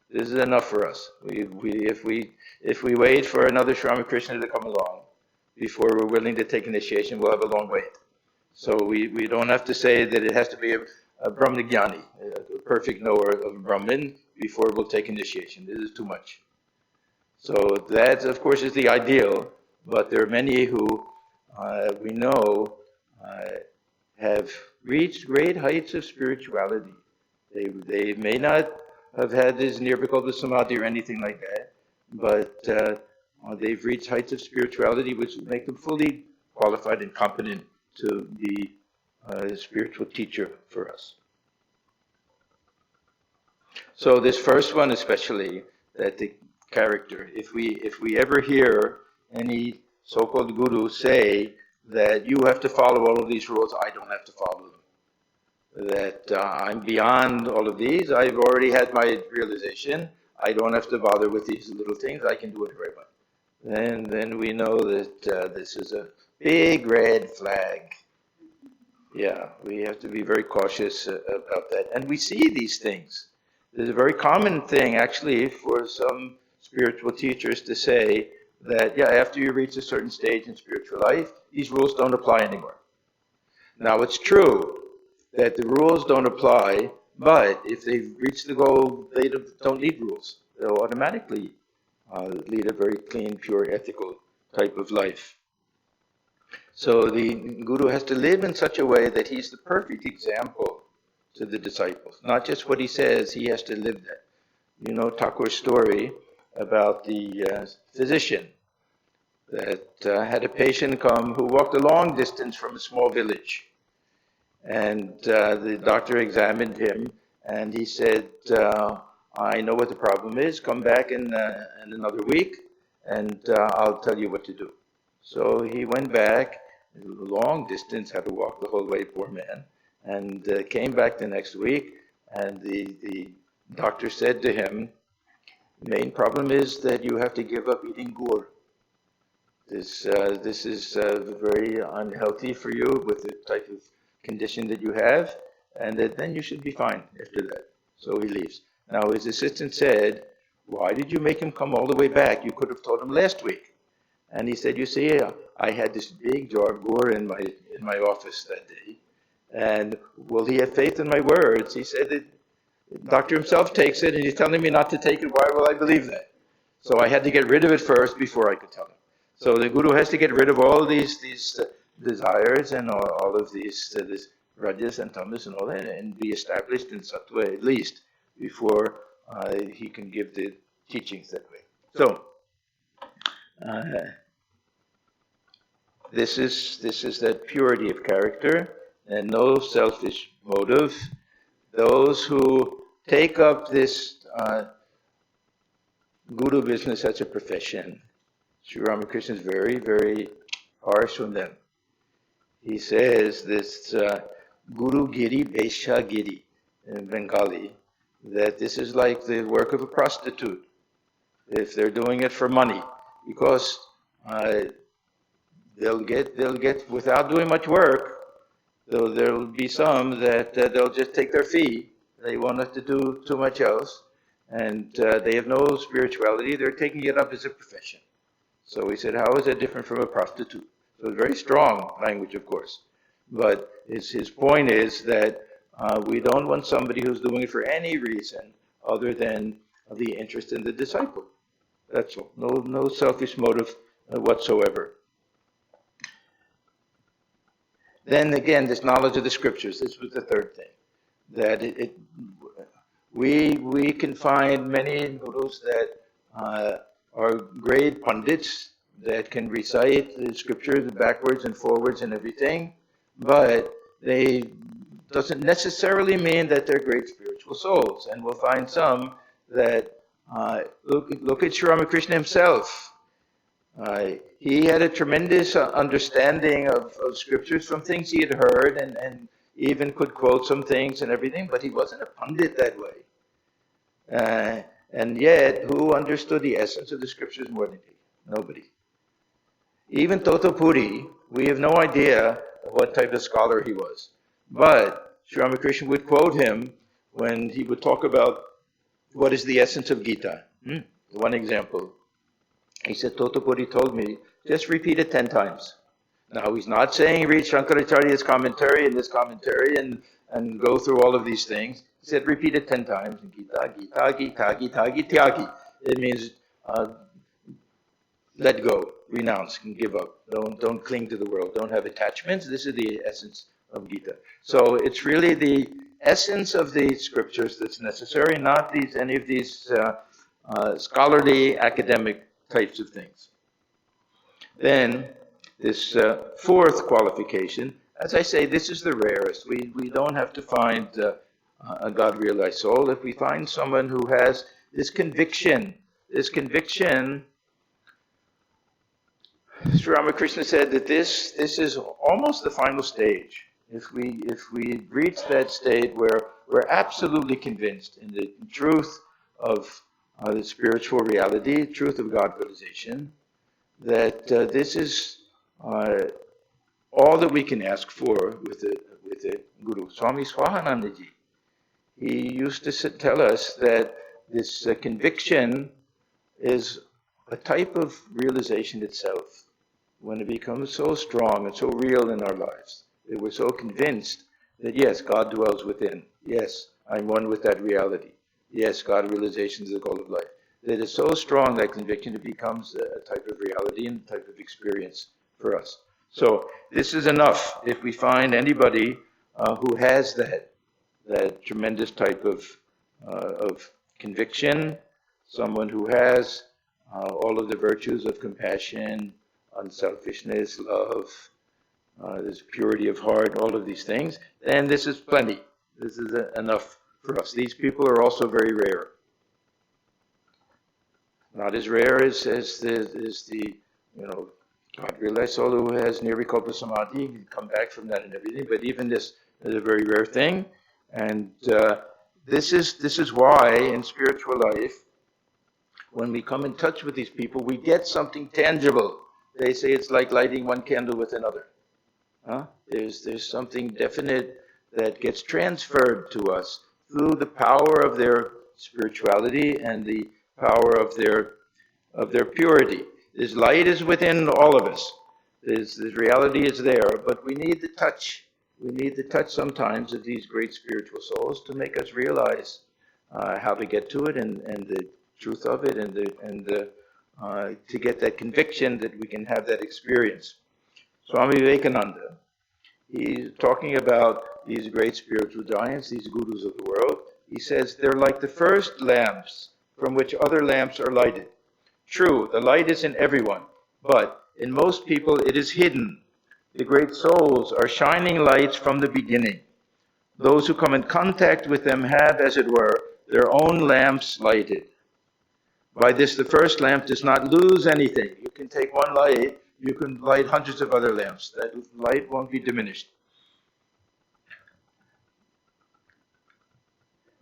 This is enough for us. If we wait for another Sri Ramakrishna to come along before we're willing to take initiation, we'll have a long wait. So we don't have to say that it has to be a Brahmajnani, a perfect knower of Brahman, before we'll take initiation. This is too much. So that, of course, is the ideal, but there are many who we know have reached great heights of spirituality. They may not have had this Nirvikalpa Samadhi or anything like that, but they've reached heights of spirituality which make them fully qualified and competent to be a spiritual teacher for us. So this first one especially, that the character, if we ever hear any so-called guru say that you have to follow all of these rules, I don't have to follow them. That I'm beyond all of these, I've already had my realization, I don't have to bother with these little things, I can do it very well. Then we know that this is a big red flag. Yeah, we have to be very cautious about that. And we see these things. There's a very common thing, actually, for some spiritual teachers to say that, yeah, after you reach a certain stage in spiritual life, these rules don't apply anymore. Now, it's true that the rules don't apply, but if they've reached the goal, they don't need rules. They'll automatically lead a very clean, pure, ethical type of life. So the guru has to live in such a way that he's the perfect example to the disciples. Not just what he says, he has to live that. You know Thakur's story about the physician that had a patient come who walked a long distance from a small village. And the doctor examined him and he said, I know what the problem is. Come back in another week and I'll tell you what to do. So he went back, a long distance, had to walk the whole way, poor man, and came back the next week, and the doctor said to him, the main problem is that you have to give up eating gur. This is very unhealthy for you with the type of condition that you have, and that then you should be fine after that. So he leaves. Now his assistant said, why did you make him come all the way back? You could have told him last week. And he said, you see, I had this big jar of gur in my office that day. And will he have faith in my words? He said that the doctor himself takes it and he's telling me not to take it. Why will I believe that? So I had to get rid of it first before I could tell him. So the guru has to get rid of all these desires and all of these rajas and tamas and all that, and be established in sattva at least before he can give the teachings that way. So this is that purity of character and no selfish motive. Those who take up this guru business as a profession, Sri Ramakrishna is very, very harsh on them. He says this Guru Giri Besha Giri in Bengali, that this is like the work of a prostitute. if they're doing it for money, because they'll get without doing much work. There will be some that they'll just take their fee. They won't have to do too much else, and they have no spirituality. They're taking it up as a profession. So he said, how is that different from a prostitute? So it's very strong language, of course. But his point is that we don't want somebody who's doing it for any reason other than the interest in the disciple. That's all. No selfish motive whatsoever. Then again, this knowledge of the scriptures. This was the third thing. That we can find many gurus that are great pundits that can recite the scriptures backwards and forwards and everything, but they doesn't necessarily mean that they're great spiritual souls. And we'll find some that look at Sri Ramakrishna himself. He had a tremendous understanding of scriptures from things he had heard, and even could quote some things and everything, but he wasn't a pundit that way. And yet, who understood the essence of the scriptures more than he? Nobody. Even Totapuri, we have no idea what type of scholar he was. But Sri Ramakrishna would quote him when he would talk about what is the essence of Gita. One example. He said, Totapuri told me, just repeat it 10 times. Now, he's not saying read Shankaracharya's commentary and this commentary and go through all of these things. He said, repeat it 10 times. Gita, Gita, Gita, Gita, Gityagi. It means let go, renounce, and give up. Don't cling to the world. Don't have attachments. This is the essence of Gita. So it's really the essence of the scriptures that's necessary, not any of these scholarly, academic types of things. Then, this fourth qualification, as I say, this is the rarest. We don't have to find a God-realized soul. If we find someone who has this conviction, Sri Ramakrishna said that this is almost the final stage. If we reach that state where we're absolutely convinced in the truth of the spiritual reality, truth of God realization, that this is all that we can ask for with the Guru. Swami Swahanandaji, he used to tell us that this conviction is a type of realization itself. When it becomes so strong and so real in our lives, that we're so convinced that yes, God dwells within. Yes, I'm one with that reality. Yes, God realization is the goal of life. That is so strong, that conviction, it becomes a type of reality and a type of experience for us. So this is enough. If we find anybody who has that tremendous type of conviction, someone who has all of the virtues of compassion, unselfishness, love, this purity of heart, all of these things, then this is plenty. This is enough for us. These people are also very rare. Not as rare as the God-realized soul who has nirvikalpa samadhi, can come back from that and everything, but even this is a very rare thing. And this is why in spiritual life, when we come in touch with these people, we get something tangible. They say it's like lighting one candle with another. There's something definite that gets transferred to us through the power of their spirituality and the power of their purity. This light is within all of us. This reality is there, but we need the touch. We need the touch sometimes of these great spiritual souls to make us realize how to get to it and the truth of it, and to get that conviction that we can have that experience. Swami Vivekananda, he's talking about these great spiritual giants, these gurus of the world. He says they're like the first lamps from which other lamps are lighted. True, the light is in everyone, but in most people it is hidden. The great souls are shining lights from the beginning. Those who come in contact with them have, as it were, their own lamps lighted. By this, the first lamp does not lose anything. You can take one light, you can light hundreds of other lamps. That light won't be diminished.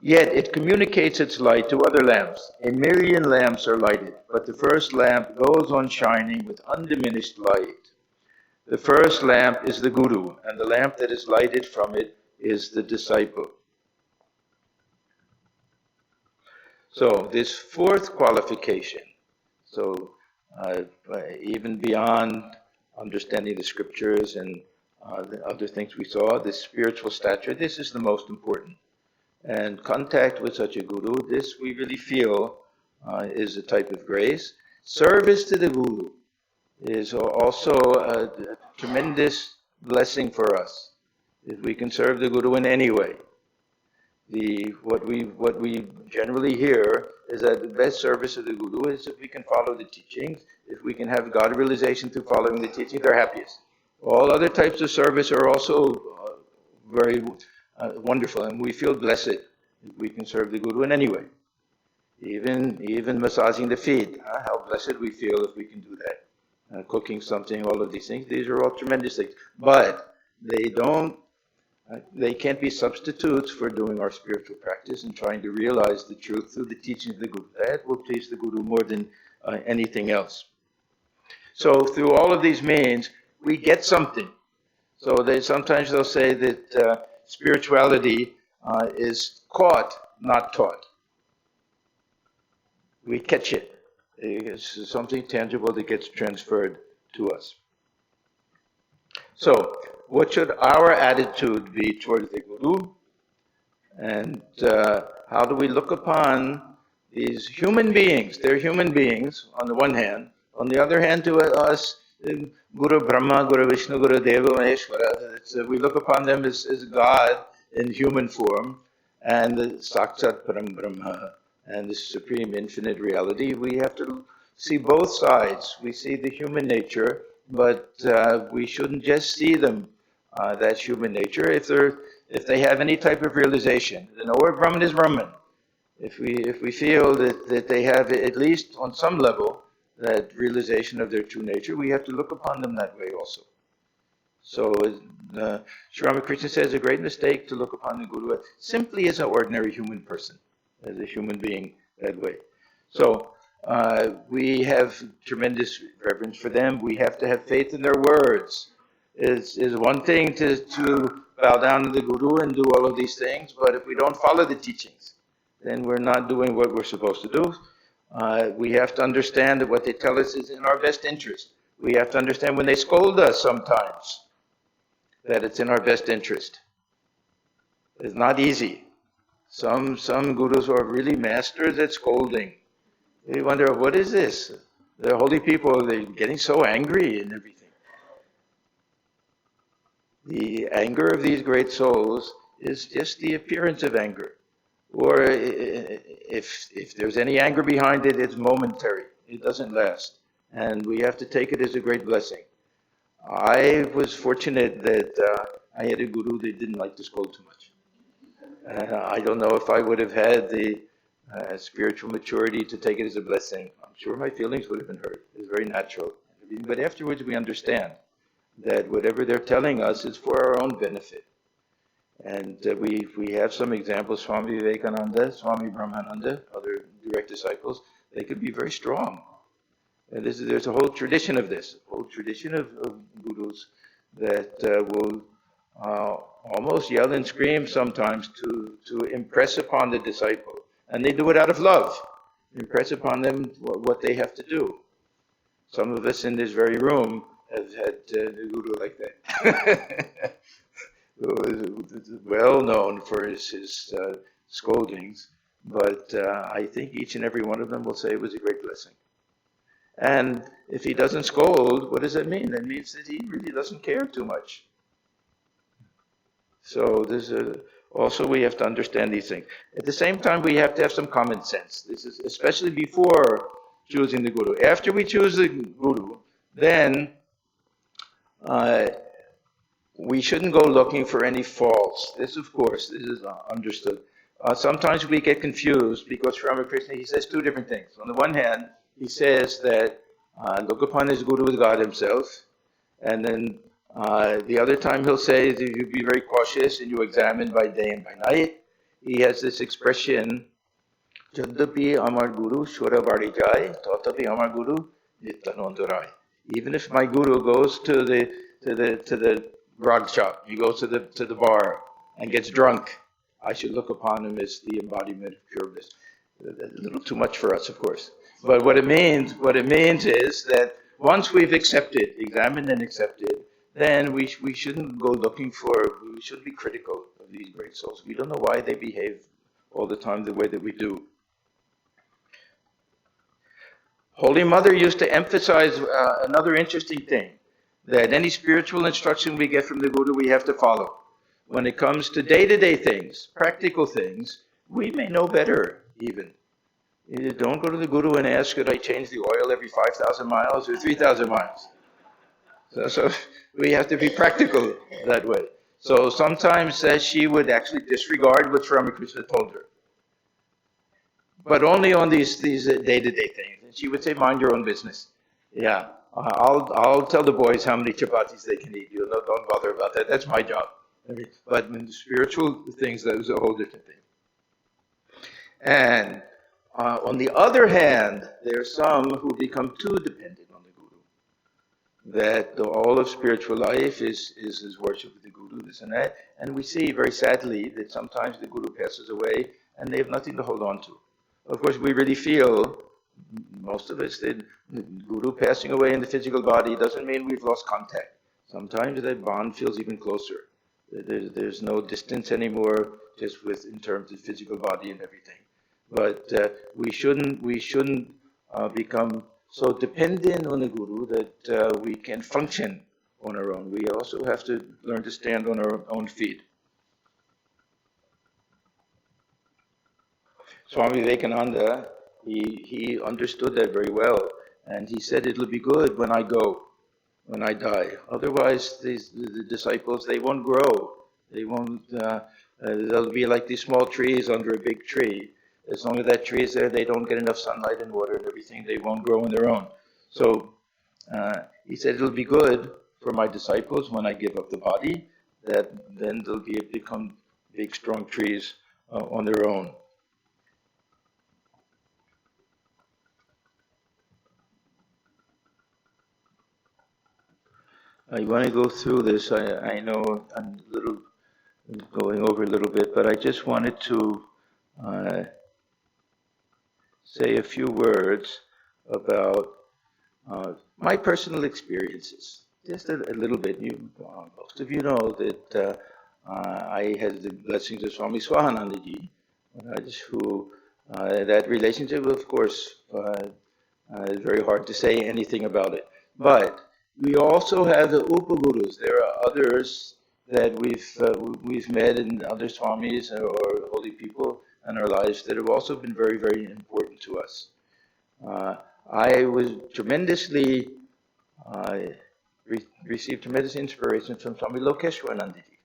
Yet it communicates its light to other lamps. A million lamps are lighted, but the first lamp goes on shining with undiminished light. The first lamp is the Guru, and the lamp that is lighted from it is the disciple. So this fourth qualification, even beyond understanding the scriptures and the other things we saw, this spiritual stature, this is the most important. And contact with such a guru, this we really feel is a type of grace. Service to the guru is also a tremendous blessing for us, if we can serve the guru in any way. What we generally hear is that the best service of the guru is if we can follow the teachings, if we can have God realization through following the teachings, they're happiest. All other types of service are also very wonderful, and we feel blessed if we can serve the guru in any way. Even massaging the feet, how blessed we feel if we can do that. Cooking something, all of these things, these are all tremendous things. But they can't be substitutes for doing our spiritual practice and trying to realize the truth through the teachings of the Guru. That will please the Guru more than anything else. So through all of these means, we get something. So sometimes they'll say that spirituality is caught, not taught. We catch it. It's something tangible that gets transferred to us. So, what should our attitude be towards the Guru? And how do we look upon these human beings? They're human beings, on the one hand. On the other hand, to us, Guru Brahma, Guru Vishnu, Guru Deva, Maheshwara, we look upon them as God in human form, and the Sakshat Param Brahma, and the supreme infinite reality. We have to see both sides. We see the human nature, but we shouldn't just see them, that human nature. If they have any type of realization, then our Brahman is Brahman. If we feel that they have, at least on some level, that realization of their true nature, we have to look upon them that way also. So Sri Ramakrishna says a great mistake to look upon the Guru simply as an ordinary human person, as a human being that way. So we have tremendous reverence for them. We have to have faith in their words. Is one thing to bow down to the Guru and do all of these things, but if we don't follow the teachings, then we're not doing what we're supposed to do. We have to understand that what they tell us is in our best interest. We have to understand when they scold us sometimes, that it's in our best interest. It's not easy. Some gurus are really masters at scolding. You wonder, what is this? The holy people, they're getting so angry and everything. The anger of these great souls is just the appearance of anger. Or if there's any anger behind it, it's momentary. It doesn't last. And we have to take it as a great blessing. I was fortunate that I had a guru that didn't like to scold too much. I don't know if I would have had the spiritual maturity to take it as a blessing. I'm sure my feelings would have been hurt. It's very natural. But afterwards we understand that whatever they're telling us is for our own benefit. And we have some examples, Swami Vivekananda, Swami Brahmananda, other direct disciples. They could be very strong. And there's a whole tradition of this, a whole tradition of gurus that will almost yell and scream sometimes to impress upon the disciple. And they do it out of love, impress upon them what they have to do. Some of us in this very room have had a guru like that. Who is well known for his scoldings, but I think each and every one of them will say it was a great blessing. And if he doesn't scold, what does that mean? That means that he really doesn't care too much. So also we have to understand these things. At the same time, we have to have some common sense. This is especially before choosing the guru. After we choose the guru, then we shouldn't go looking for any faults. This is understood. Sometimes we get confused because Sri Ramakrishna, he says two different things. On the one hand, he says that look upon his guru as God himself. And then the other time he'll say that you be very cautious and you examine by day and by night. he has this expression, Jadapi Amar Guru Shura Bari Jai, Tatapi Amar Guru Nityanandarai. Even if my guru goes to the grog shop, he goes to the bar and gets drunk, I should look upon him as the embodiment of pure bliss. A little too much for us, of course. But what it means is that once we've accepted, examined and accepted, then we shouldn't go looking for, we shouldn't be critical of these great souls. We don't know why they behave all the time the way that we do. Holy Mother used to emphasize another interesting thing, that any spiritual instruction we get from the Guru we have to follow. When it comes to day-to-day things, practical things, we may know better even. You don't go to the Guru and ask, should I change the oil every 5,000 miles or 3,000 miles? So we have to be practical that way. So sometimes she would actually disregard what Ramakrishna told her. But only on these day-to-day things. And she would say, mind your own business. Yeah, I'll tell the boys how many chapatis they can eat. You know, don't bother about that. That's my job. But in the spiritual things, that was a whole different thing. And on the other hand, there are some who become too dependent on the Guru. That all of spiritual life is worship of the Guru, this and that. And we see very sadly that sometimes the Guru passes away and they have nothing to hold on to. Of course, we really feel, most of us, that the Guru passing away in the physical body doesn't mean we've lost contact. Sometimes that bond feels even closer. There's no distance anymore, just in terms of physical body and everything. But we shouldn't become so dependent on the Guru that we can function on our own. We also have to learn to stand on our own feet. Swami Vivekananda, he understood that very well, and he said, it'll be good when I go, when I die. Otherwise, the disciples, they won't grow. They won't, they'll be like these small trees under a big tree. As long as that tree is there, they don't get enough sunlight and water and everything. They won't grow on their own. So he said, it'll be good for my disciples when I give up the body, that then they'll become big, strong trees on their own. I want to go through this. I know I'm going over a little bit, but I just wanted to say a few words about my personal experiences. Just a little bit. Most of you know that I had the blessings of Swami Swahanandaji, who that relationship, of course, is very hard to say anything about it. But we also have the Upagurus. There are others that we've met in other Swamis or holy people in our lives that have also been very, very important to us. I was tremendously received tremendous inspiration from Swami Lokeshwaranandaji.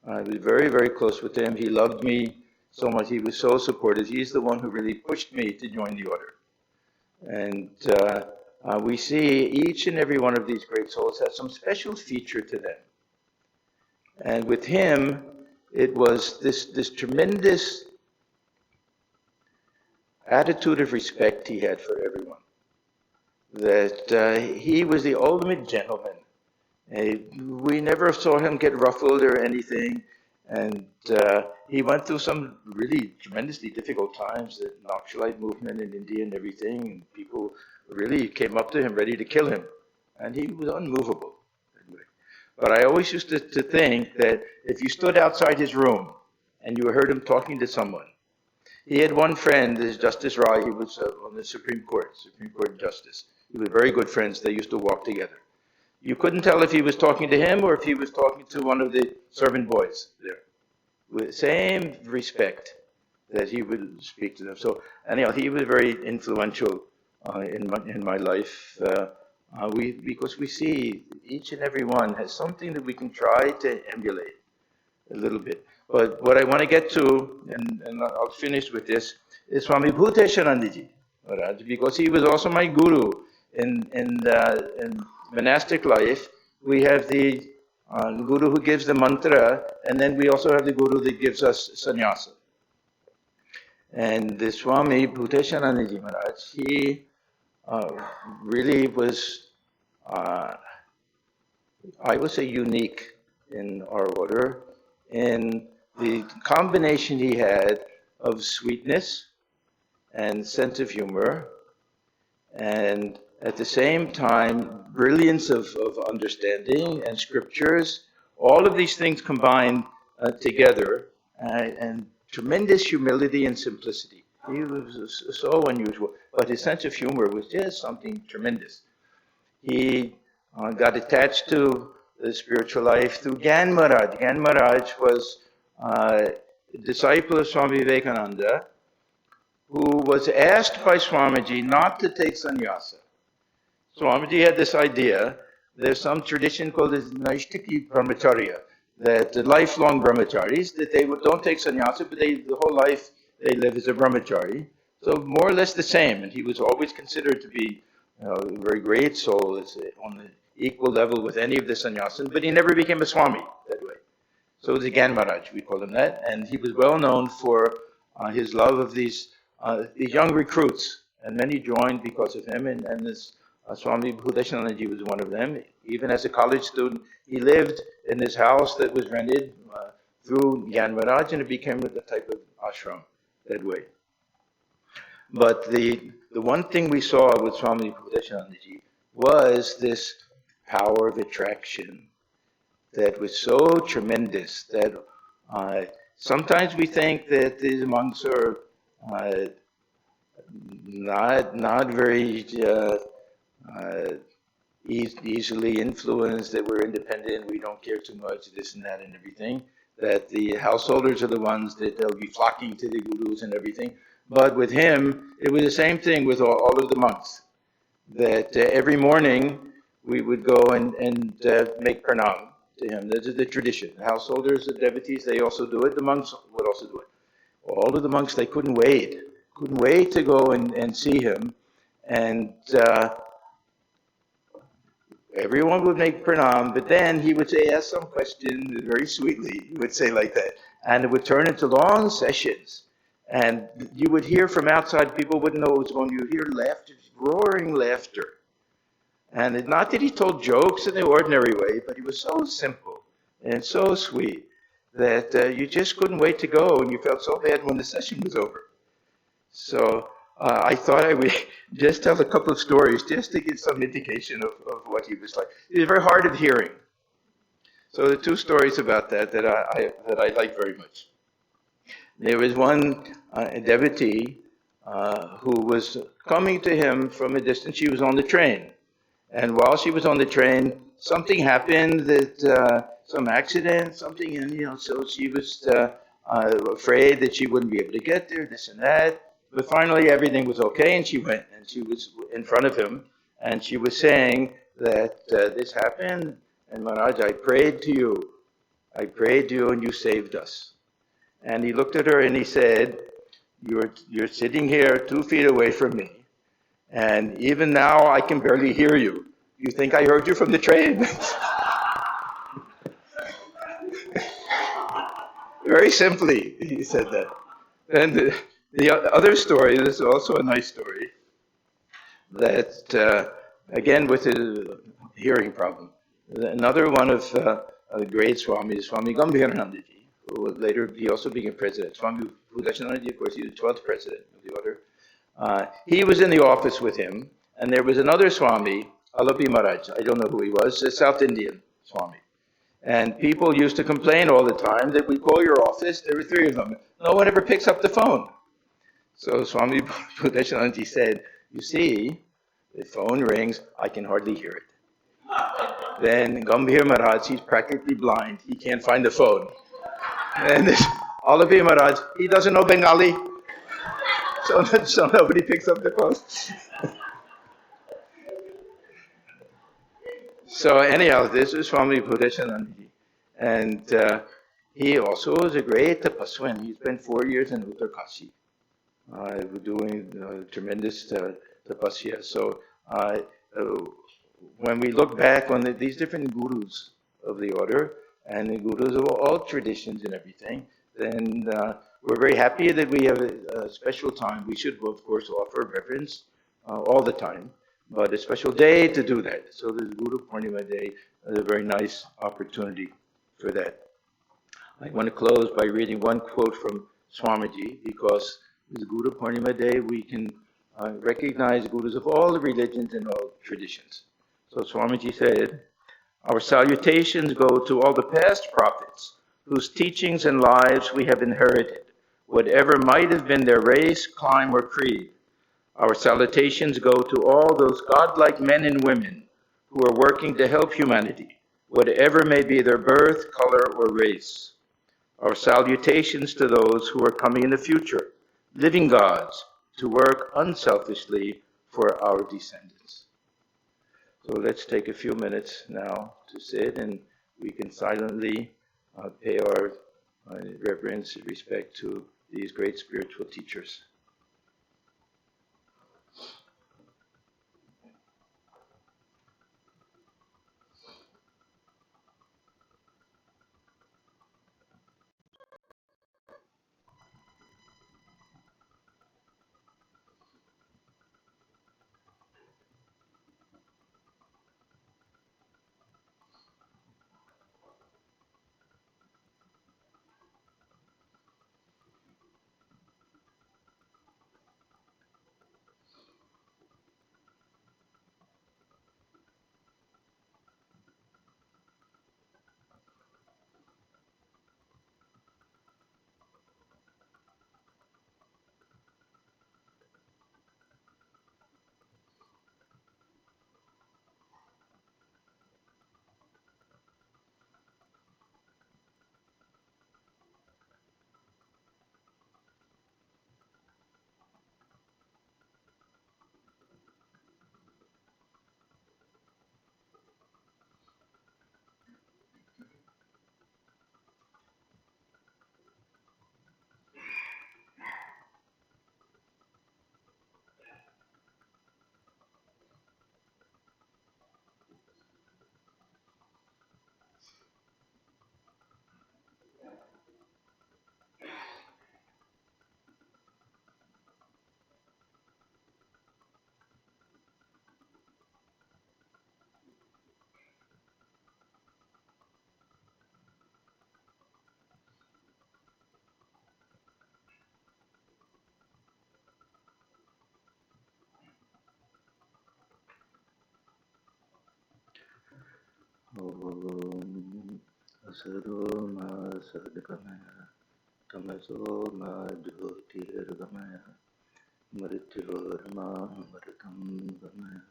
I was very, very close with him. He loved me so much. He was so supportive. He's the one who really pushed me to join the order. And we see each and every one of these great souls has some special feature to them. And with him, it was this tremendous attitude of respect he had for everyone. That he was the ultimate gentleman. We never saw him get ruffled or anything. And he went through some really tremendously difficult times, the Naxalite movement in India and everything. And people really came up to him ready to kill him. And he was unmovable. But I always used to think that if you stood outside his room and you heard him talking to someone, he had one friend, this Justice Rai. He was on the Supreme Court Justice. He was very good friends. They used to walk together. You couldn't tell if he was talking to him or if he was talking to one of the servant boys there. With the same respect that he would speak to them. So anyhow, he was very influential in my life. Because we see each and every one has something that we can try to emulate a little bit. But what I want to get to, and I'll finish with this, is Swami Bhuteshanandaji, because he was also my guru in monastic life. We have the the guru who gives the mantra, and then we also have the guru that gives us sannyasa. And the Swami Bhuteshanandaji Maharaj, he really was, I would say, unique in our order in the combination he had of sweetness and sense of humor, and at the same time, brilliance of understanding and scriptures. All of these things combined together, and tremendous humility and simplicity. He was so unusual, but his sense of humor was just something tremendous. He got attached to the spiritual life through Gyan Maharaj. Gyan Maharaj was a disciple of Swami Vivekananda, who was asked by Swamiji not to take sannyasa. Swamiji had this idea. There's some tradition called the Naishtiki Brahmacharya, that the lifelong brahmacharis, that they don't take sannyasa, but the whole life they live as a brahmachari. So more or less the same. And he was always considered to be a very great soul, on the equal level with any of the sannyasins, but he never became a Swami that way. So it was a Gyan Maharaj, we call him that. And he was well known for his love of these young recruits. And many joined because of him, and this Swami Bhuteshanandaji was one of them. Even as a college student, he lived in this house that was rented through Gyan Maharaj, and it became a type of ashram that way. But the one thing we saw with Swami Bhuteshanandaji was this power of attraction that was so tremendous that sometimes we think that these monks are not very easily influenced, that we're independent, we don't care too much, this and that and everything, that the householders are the ones that they'll be flocking to the gurus and everything. But with him, it was the same thing with all of the monks, that every morning we would go and make pranam to him. This is the tradition. The householders, the devotees, they also do it. The monks would also do it. All of the monks, they couldn't wait to go and see him. And everyone would make pranam, but then he would say, ask some question very sweetly. He would say like that. And it would turn into long sessions. And you would hear from outside, people wouldn't know what was going on. You would hear laughter, roaring laughter. And it's not that he told jokes in the ordinary way, but he was so simple and so sweet that you just couldn't wait to go, and you felt so bad when the session was over. So I thought I would just tell a couple of stories just to give some indication of what he was like. He was very hard of hearing. So the two stories about that I like very much. There was one devotee who was coming to him from a distance. She was on the train. And while she was on the train, something happened, that some accident, something, and so she was afraid that she wouldn't be able to get there, this and that. But finally, everything was okay, and she went, and she was in front of him, and she was saying that this happened, and Maharaj, I prayed to you, and you saved us. And he looked at her and he said, "You're sitting here 2 feet away from me. And even now, I can barely hear you. You think I heard you from the train?" Very simply, he said that. And the other story, this is also a nice story, that, again, with a hearing problem. Another one of the great Swamis, Swami Gambhiranandaji, who would later he also became president. Swami Bhuteshanandaji, of course, he's the 12th president of the order. He was in the office with him, and there was another Swami, Alapi Maharaj, I don't know who he was, a South Indian Swami. And people used to complain all the time that we call your office, there were 3 of them. No one ever picks up the phone. So Swami Bhuteshanandaji said, you see, the phone rings, I can hardly hear it. Then Gambhir Maharaj, he's practically blind, he can't find the phone. And this Alapi Maharaj, he doesn't know Bengali, so nobody picks up the phone. So anyhow, this is Swami Bhuteshanandaji. And he also is a great tapaswan. He spent 4 years in Uttarkashi, doing tremendous tapasya. So when we look back on these different gurus of the order and the gurus of all traditions and everything, then we're very happy that we have a special time. We should, of course, offer reverence all the time, but a special day to do that. So the Guru Purnima Day is a very nice opportunity for that. I want to close by reading one quote from Swamiji, because it's Guru Purnima Day. We can recognize gurus of all the religions and all traditions. So Swamiji said, "Our salutations go to all the past prophets whose teachings and lives we have inherited, whatever might have been their race, clime, or creed. Our salutations go to all those godlike men and women who are working to help humanity, whatever may be their birth, color, or race. Our salutations to those who are coming in the future, living gods, to work unselfishly for our descendants." So let's take a few minutes now to sit, and we can silently pay our reverence and respect to these great spiritual teachers. Om Asado Ma Sadgamaya Tamaso Ma Jyotirgamaya Mrityorma Mritam Gamaya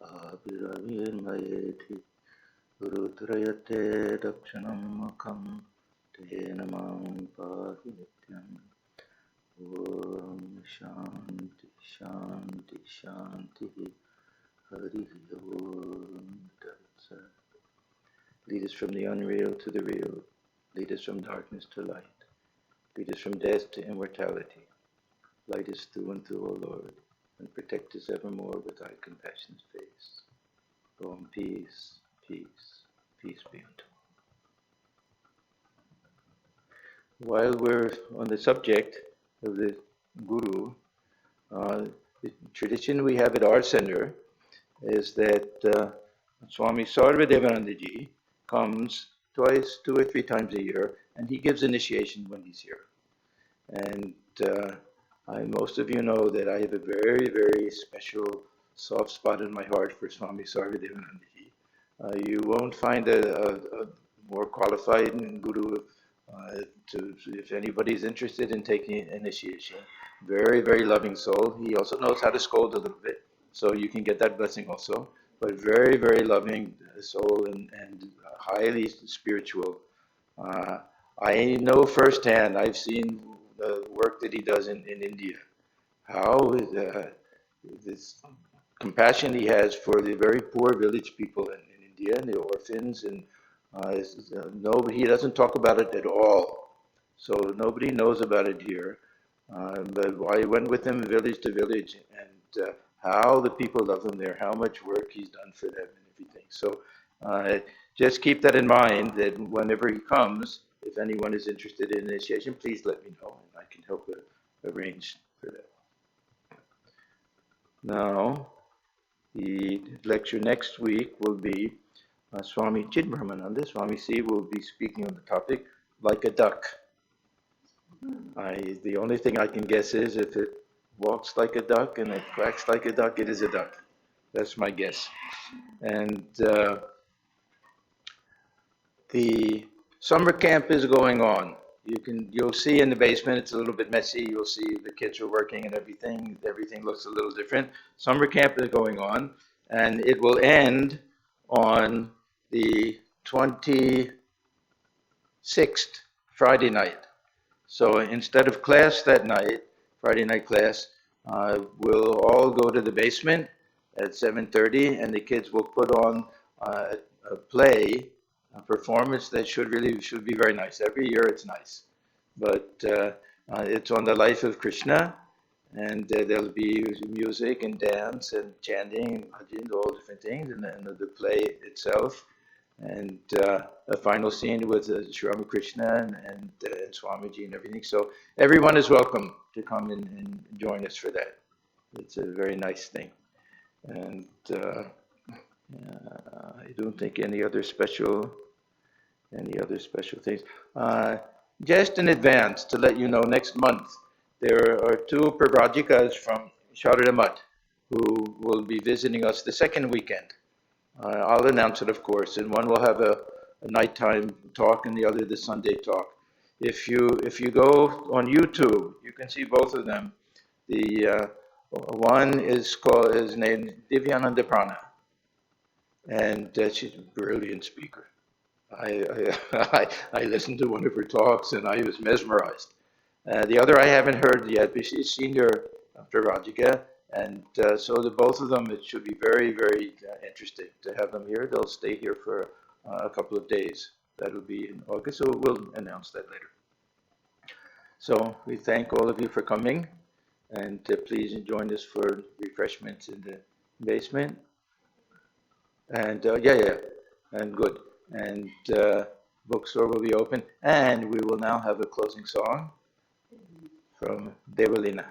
Abhiravirmayeti Rudrayate Dakshanam Mukham Tenamam Pahi Nityam. Om Shanti Shanti Shanti Hari Om Tat Sat. Lead us from the unreal to the real. Lead us from darkness to light. Lead us from death to immortality. Light us through and through, O Lord, and protect us evermore with thy compassion's face. Om peace, peace, peace be unto all. While we're on the subject of the Guru, the tradition we have at our center is that Swami Sarvadevanandaji comes twice, 2 or 3 times a year, and he gives initiation when he's here. And most of you know that I have a very, very special soft spot in my heart for Swami Sarvadevanandaji. You won't find a more qualified guru if anybody's interested in taking initiation. Very, very loving soul. He also knows how to scold a little bit, so you can get that blessing also. But very, very loving soul and highly spiritual. I know firsthand, I've seen the work that he does in India, how this compassion he has for the very poor village people in India and the orphans, and nobody, he doesn't talk about it at all. So nobody knows about it here. But I went with him village to village, and how the people love him there, how much work he's done for them and everything. So just keep that in mind, that whenever he comes, if anyone is interested in initiation, please let me know, and I can help arrange for that. Now, the lecture next week will be Swami Chidbrahmananda. Swami C will be speaking on the topic, like a duck. The only thing I can guess is if it walks like a duck and it quacks like a duck, it is a duck. That's my guess. And the summer camp is going on. You'll see in the basement, it's a little bit messy. You'll see the kids are working and everything. Everything looks a little different. Summer camp is going on, and it will end on the 26th, Friday night. So instead of class that night, Friday night class, we'll all go to the basement at 7:30, and the kids will put on a play, a performance that should be very nice. Every year it's nice, but it's on the life of Krishna, and there'll be music and dance and chanting and bhajan, all different things, and the play itself. And a final scene with Sri Ramakrishna and Swamiji and everything. So everyone is welcome to come and join us for that. It's a very nice thing. And I don't think any other special things. Just in advance, to let you know, next month there are two Pravajikas from Sharada Math who will be visiting us the second weekend. I'll announce it, of course, and one will have a nighttime talk and the other the Sunday talk. If you go on YouTube, you can see both of them. The one is named Divyananda Prana, and she's a brilliant speaker. I listened to one of her talks and I was mesmerized. The other I haven't heard yet, but she's senior Prajika, and so the both of them, it should be very, very interesting to have them here. They'll stay here for a couple of days. That'll be in August, so we'll announce that later. So we thank all of you for coming, and please join us for refreshments in the basement. And and good. And bookstore will be open, and we will now have a closing song from Devalina.